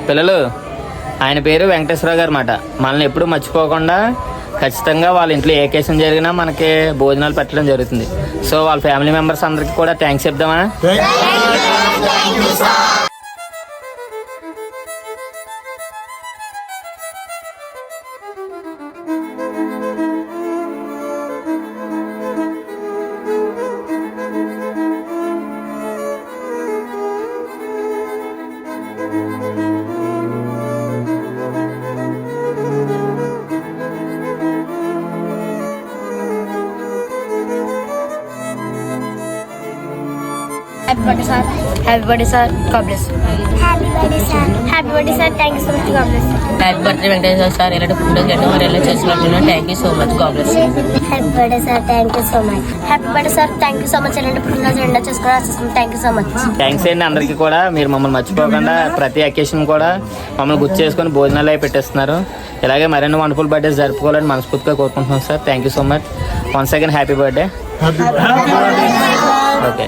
పిల్లలు, ఆయన పేరు వెంకటేశ్వరరావు గారు అన్నమాట. మనల్ని ఎప్పుడూ మర్చిపోకుండా ఖచ్చితంగా వాళ్ళ ఇంట్లో ఏ కేసం జరిగినా మనకి భోజనాలు పెట్టడం జరుగుతుంది. సో వాళ్ళ ఫ్యామిలీ మెంబర్స్ అందరికీ కూడా thanks చెప్దామా? Happy birthday, sir. Happy birthday, sir. God bless. Happy birthday, sir. Happy birthday, sir. Thank you so much. God bless. Happy birthday Venkateswara sir. ఇలాంటి ఫుడ్ చేయడం మరి ఎలా చేసినట్టు thank you so much. God bless. Happy birthday, sir. Thank you so much. Happy birthday, sir. Thank you so much. ఇలాంటి పుట్టినరోజు ఎండా చేసుకోవడం thank you so much. Thanks అండి అందరికీ కూడా. మీరు మమ్మల్ని మర్చిపోకుండా ప్రతి అకేషన్ కూడా మమ్మల్ని గుర్తు చేసుకొని భోజనాలు అవి పెట్టేస్తున్నారు. ఇలాగే మరిన్ని వండర్ఫుల్ బర్త్డేస్ జరుపుకోవాలని మనస్ఫూర్తిగా కోరుకుంటున్నాం sir. Thank you so much. Once again happy birthday. Okay.